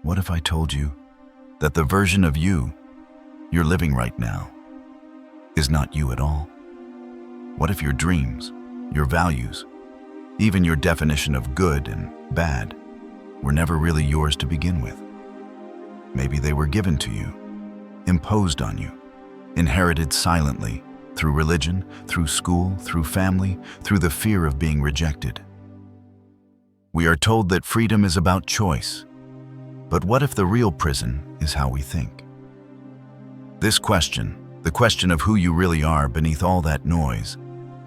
What if I told you that the version of you you're living right now is not you at all? What if your dreams, your values, even your definition of good and bad were never really yours to begin with? Maybe they were given to you, imposed on you, inherited silently through religion, through school, through family, through the fear of being rejected. We are told that freedom is about choice, but what if the real prison is how we think? This question, the question of who you really are beneath all that noise,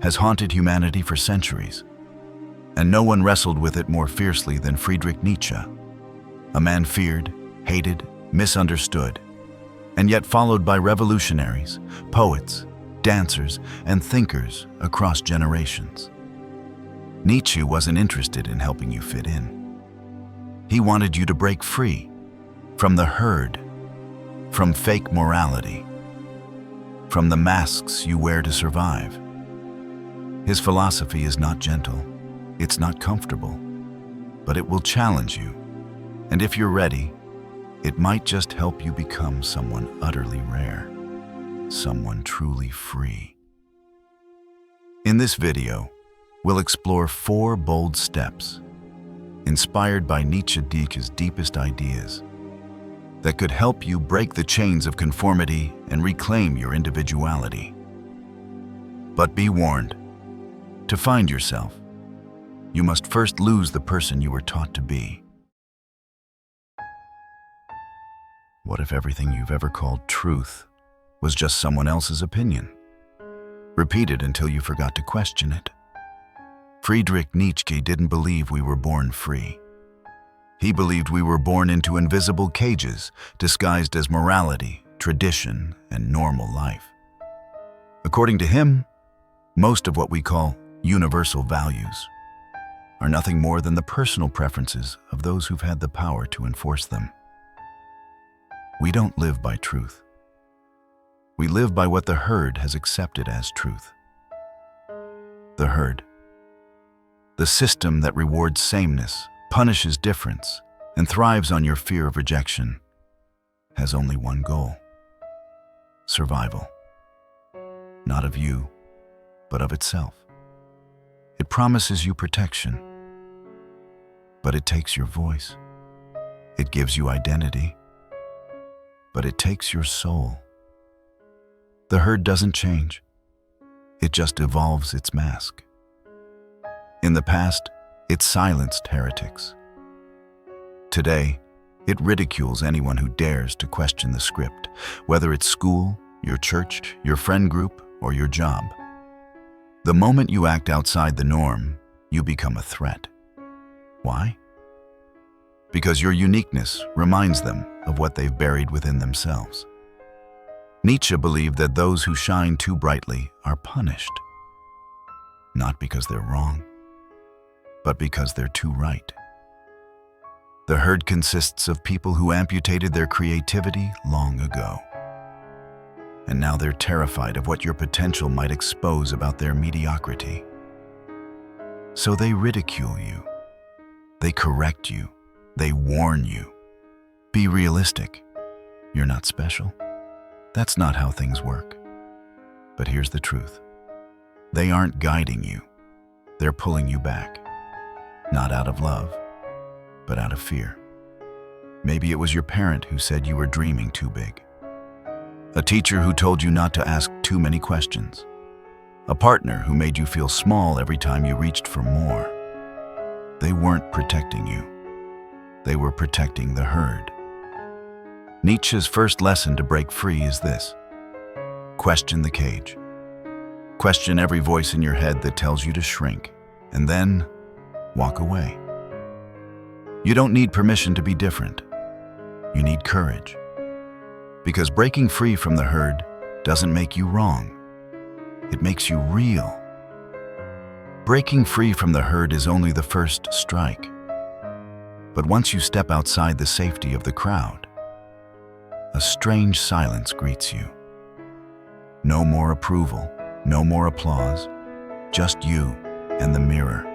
has haunted humanity for centuries, and no one wrestled with it more fiercely than Friedrich Nietzsche, a man feared, hated, misunderstood, and yet followed by revolutionaries, poets, dancers, and thinkers across generations. Nietzsche wasn't interested in helping you fit in. He wanted you to break free from the herd, from fake morality, from the masks you wear to survive. His philosophy is not gentle, it's not comfortable, but it will challenge you, and if you're ready, it might just help you become someone utterly rare, someone truly free. In this video, we'll explore 4 bold steps, inspired by Nietzsche's deepest ideas, that could help you break the chains of conformity and reclaim your individuality. But be warned, to find yourself, you must first lose the person you were taught to be. What if everything you've ever called truth was just someone else's opinion, repeated until you forgot to question it? Friedrich Nietzsche didn't believe we were born free. He believed we were born into invisible cages disguised as morality, tradition, and normal life. According to him, most of what we call universal values are nothing more than the personal preferences of those who've had the power to enforce them. We don't live by truth. We live by what the herd has accepted as truth. The herd, the system that rewards sameness, punishes difference, and thrives on your fear of rejection, has only one goal: survival. Not of you, but of itself. It promises you protection, but it takes your voice. It gives you identity, but it takes your soul. The herd doesn't change. It just evolves its mask. In the past, it silenced heretics. Today, it ridicules anyone who dares to question the script, whether it's school, your church, your friend group, or your job. The moment you act outside the norm, you become a threat. Why? Because your uniqueness reminds them of what they've buried within themselves. Nietzsche believed that those who shine too brightly are punished, not because they're wrong, but because they're too right. The herd consists of people who amputated their creativity long ago, and now they're terrified of what your potential might expose about their mediocrity. So they ridicule you, they correct you, they warn you. Be realistic. You're not special. That's not how things work. But here's the truth. They aren't guiding you. They're pulling you back. Not out of love, but out of fear. Maybe it was your parent who said you were dreaming too big. A teacher who told you not to ask too many questions. A partner who made you feel small every time you reached for more. They weren't protecting you. They were protecting the herd. Nietzsche's first lesson to break free is this: question the cage. Question every voice in your head that tells you to shrink, and then walk away. You don't need permission to be different. You need courage. Because breaking free from the herd doesn't make you wrong. It makes you real. Breaking free from the herd is only the first strike. But once you step outside the safety of the crowd, a strange silence greets you. No more approval, no more applause, just you and the mirror.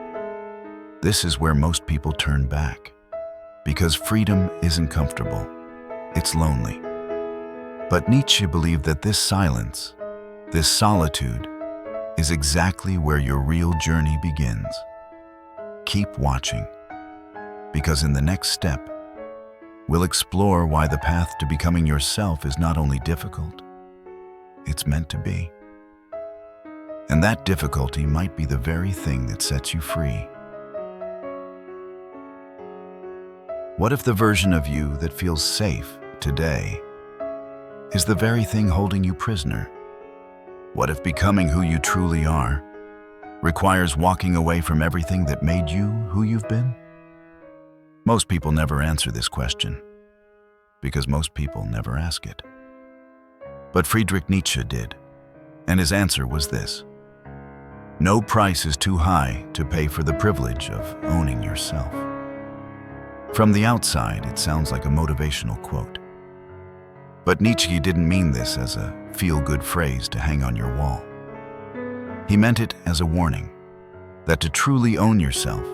This is where most people turn back. Because freedom isn't comfortable, it's lonely. But Nietzsche believed that this silence, this solitude, is exactly where your real journey begins. Keep watching, because in the next step, we'll explore why the path to becoming yourself is not only difficult, it's meant to be. And that difficulty might be the very thing that sets you free. What if the version of you that feels safe today is the very thing holding you prisoner? What if becoming who you truly are requires walking away from everything that made you who you've been? Most people never answer this question, because most people never ask it. But Friedrich Nietzsche did, and his answer was this: no price is too high to pay for the privilege of owning yourself. From the outside, it sounds like a motivational quote. But Nietzsche didn't mean this as a feel-good phrase to hang on your wall. He meant it as a warning that to truly own yourself,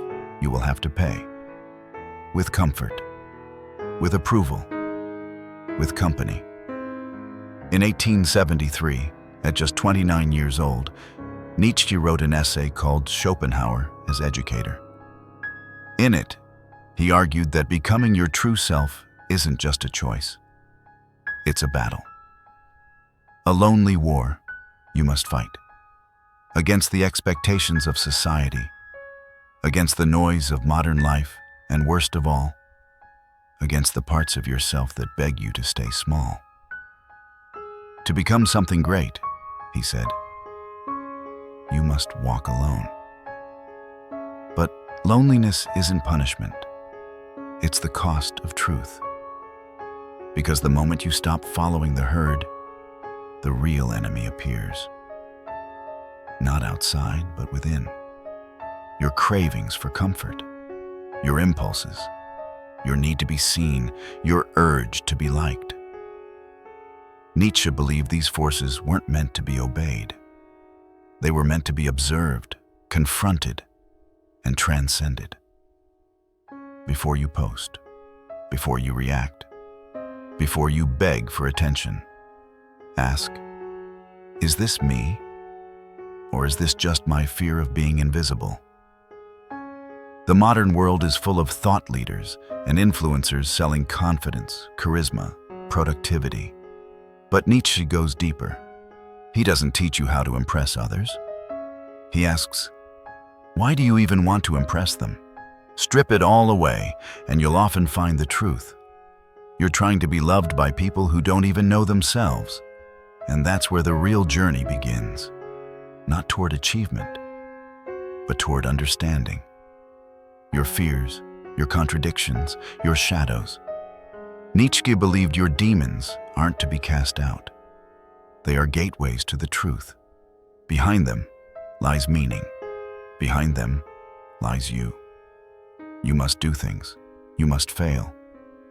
you will have to pay. With comfort, with approval, with company. In 1873, at just 29 years old, Nietzsche wrote an essay called Schopenhauer as Educator. In it, he argued that becoming your true self isn't just a choice. It's a battle. A lonely war you must fight. Against the expectations of society, against the noise of modern life, and worst of all, against the parts of yourself that beg you to stay small. To become something great, he said, you must walk alone. But loneliness isn't punishment. It's the cost of truth. Because the moment you stop following the herd, the real enemy appears. Not outside, but within. Your cravings for comfort, your impulses, your need to be seen, your urge to be liked. Nietzsche believed these forces weren't meant to be obeyed. They were meant to be observed, confronted, and transcended. Before you post, before you react, before you beg for attention, ask, is this me? Or is this just my fear of being invisible? The modern world is full of thought leaders and influencers selling confidence, charisma, productivity. But Nietzsche goes deeper. He doesn't teach you how to impress others. He asks, why do you even want to impress them? Strip it all away, and you'll often find the truth. You're trying to be loved by people who don't even know themselves. And that's where the real journey begins. Not toward achievement, but toward understanding. Your fears, your contradictions, your shadows. Nietzsche believed your demons aren't to be cast out. They are gateways to the truth. Behind them lies meaning. Behind them lies you. You must do things. You must fail.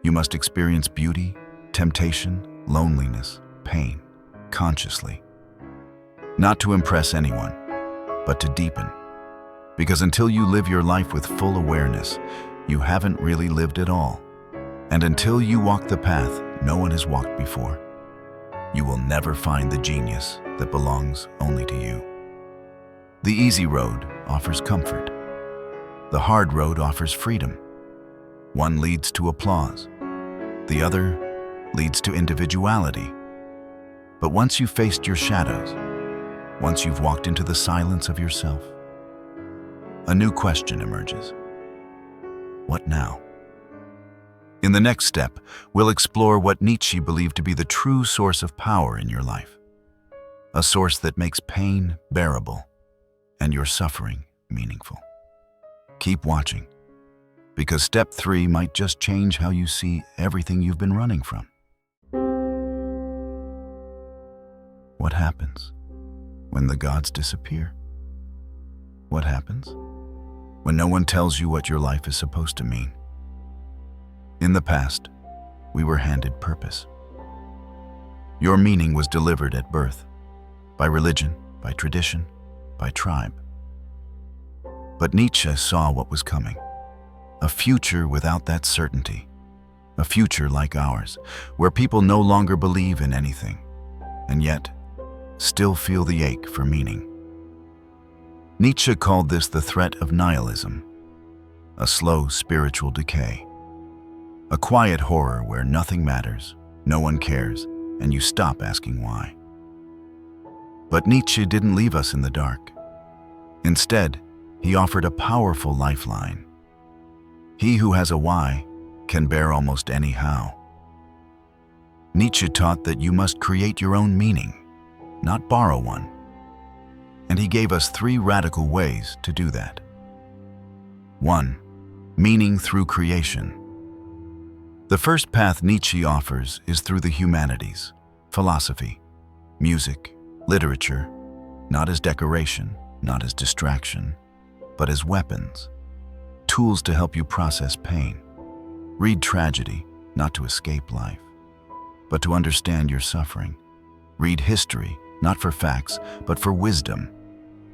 You must experience beauty, temptation, loneliness, pain, consciously. Not to impress anyone, but to deepen. Because until you live your life with full awareness, you haven't really lived at all. And until you walk the path no one has walked before, you will never find the genius that belongs only to you. The easy road offers comfort. The hard road offers freedom. One leads to applause. The other leads to individuality. But once you've faced your shadows, once you've walked into the silence of yourself, a new question emerges. What now? In the next step, we'll explore what Nietzsche believed to be the true source of power in your life. A source that makes pain bearable and your suffering meaningful. Keep watching, because step 3 might just change how you see everything you've been running from. What happens when the gods disappear? What happens when no one tells you what your life is supposed to mean? In the past, we were handed purpose. Your meaning was delivered at birth, by religion, by tradition, by tribe. But Nietzsche saw what was coming. a future without that certainty. A future like ours, where people no longer believe in anything, and yet still feel the ache for meaning. Nietzsche called this the threat of nihilism, a slow spiritual decay, a quiet horror where nothing matters, no one cares, and you stop asking why. But Nietzsche didn't leave us in the dark. Instead, he offered a powerful lifeline. He who has a why can bear almost any how. Nietzsche taught that you must create your own meaning, not borrow one. And he gave us 3 radical ways to do that. 1. Meaning through creation. The first path Nietzsche offers is through the humanities, philosophy, music, literature, not as decoration, not as distraction, but as weapons, tools to help you process pain. Read tragedy, not to escape life, but to understand your suffering. Read history, not for facts, but for wisdom.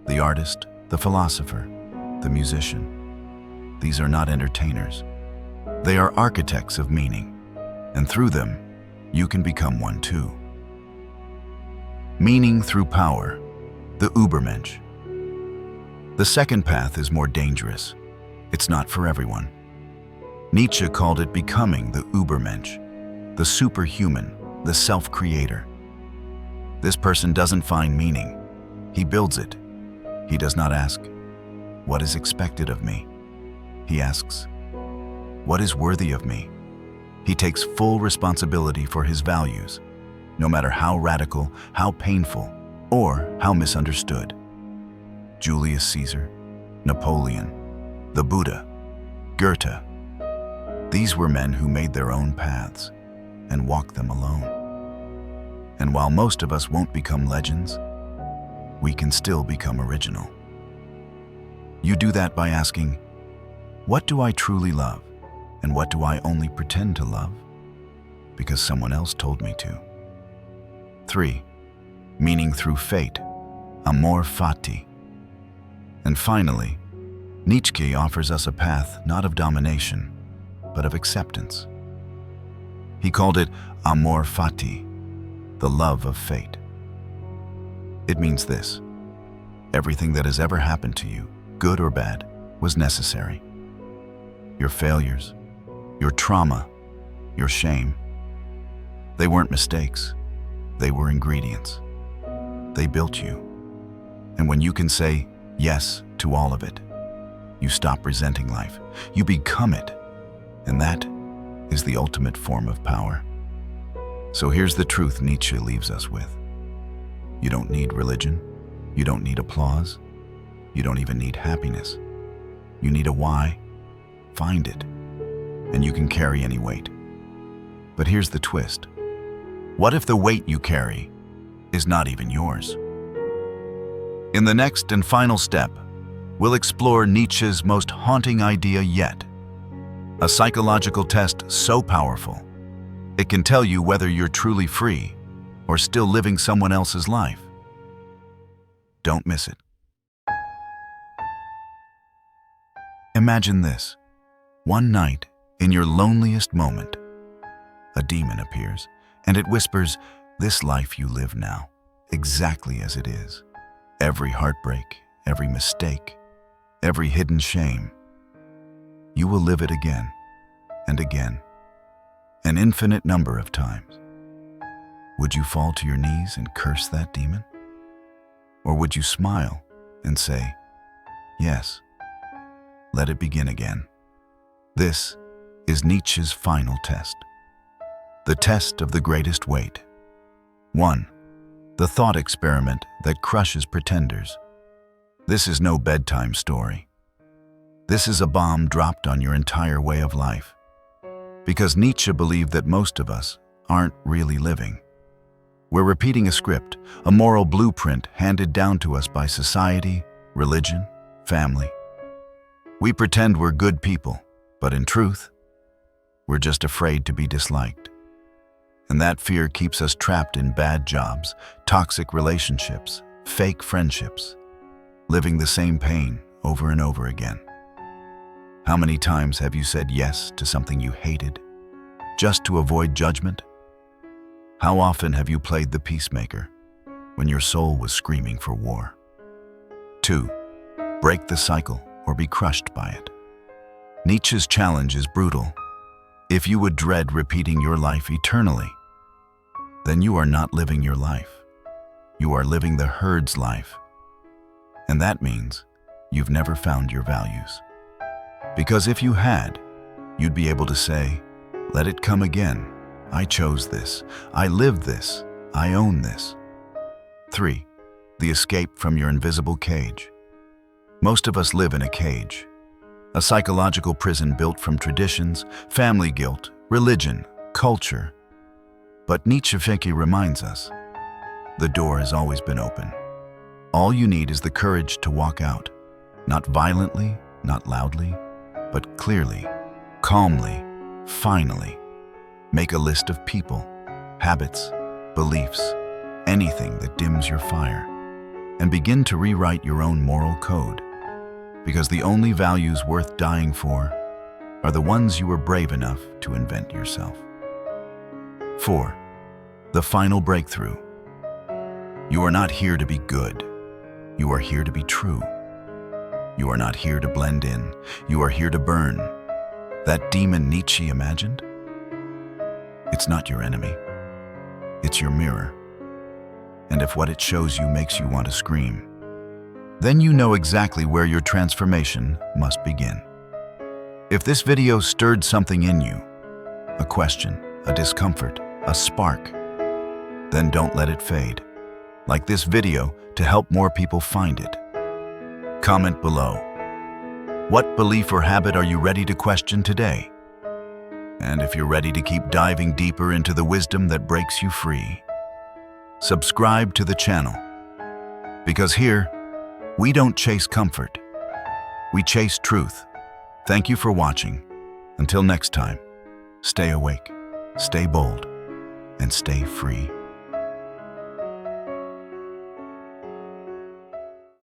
The artist, the philosopher, the musician. These are not entertainers. They are architects of meaning, and through them, you can become one too. Meaning through power, the Übermensch. The second path is more dangerous. It's not for everyone. Nietzsche called it becoming the Übermensch, the superhuman, the self-creator. This person doesn't find meaning. He builds it. He does not ask, "What is expected of me?" He asks, "What is worthy of me?" He takes full responsibility for his values, no matter how radical, how painful, or how misunderstood. Julius Caesar, Napoleon, the Buddha, Goethe. These were men who made their own paths and walked them alone. And while most of us won't become legends, we can still become original. You do that by asking, what do I truly love, and what do I only pretend to love because someone else told me to? 3. Meaning through fate, Amor, Fati. And finally, Nietzsche offers us a path not of domination, but of acceptance. He called it Amor Fati, the love of fate. It means this: everything that has ever happened to you, good or bad, was necessary. Your failures, your trauma, your shame, they weren't mistakes. They were ingredients. They built you. And when you can say yes to all of it, you stop resenting life. You become it. And that is the ultimate form of power. So here's the truth Nietzsche leaves us with. You don't need religion. You don't need applause. You don't even need happiness. You need a why. Find it. And you can carry any weight. But here's the twist. What if the weight you carry is not even yours? In the next and final step, we'll explore Nietzsche's most haunting idea yet. A psychological test so powerful, it can tell you whether you're truly free or still living someone else's life. Don't miss it. Imagine this. One night, in your loneliest moment, a demon appears, and it whispers, "This life you live now, exactly as it is. Every heartbreak, every mistake, every hidden shame. You will live it again and again, an infinite number of times." Would you fall to your knees and curse that demon? Or would you smile and say, "Yes, let it begin again"? This is Nietzsche's final test. The test of the greatest weight. 1. The thought experiment that crushes pretenders. This is no bedtime story. This is a bomb dropped on your entire way of life. Because Nietzsche believed that most of us aren't really living. We're repeating a script, a moral blueprint handed down to us by society, religion, family. We pretend we're good people, but in truth, we're just afraid to be disliked. And that fear keeps us trapped in bad jobs, toxic relationships, fake friendships, living the same pain over and over again. How many times have you said yes to something you hated, just to avoid judgment? How often have you played the peacemaker when your soul was screaming for war? 2. Break the cycle or be crushed by it. Nietzsche's challenge is brutal. If you would dread repeating your life eternally, then you are not living your life. You are living the herd's life. And that means you've never found your values. Because if you had, you'd be able to say, let it come again. I chose this. I lived this. I own this. 3. The escape from your invisible cage. Most of us live in a cage, a psychological prison built from traditions, family guilt, religion, culture. But Nietzsche reminds us, the door has always been open. All you need is the courage to walk out, not violently, not loudly, but clearly, calmly, finally. Make a list of people, habits, beliefs, anything that dims your fire, and begin to rewrite your own moral code. Because the only values worth dying for are the ones you were brave enough to invent yourself. 4. The final breakthrough. You are not here to be good. You are here to be true. You are not here to blend in. You are here to burn. That demon Nietzsche imagined? It's not your enemy. It's your mirror. And if what it shows you makes you want to scream, then you know exactly where your transformation must begin. If this video stirred something in you, a question, a discomfort, a spark, then don't let it fade. Like this video to help more people find it. Comment below. What belief or habit are you ready to question today? And if you're ready to keep diving deeper into the wisdom that breaks you free, subscribe to the channel. Because here, we don't chase comfort. We chase truth. Thank you for watching. Until next time, stay awake, stay bold, and stay free.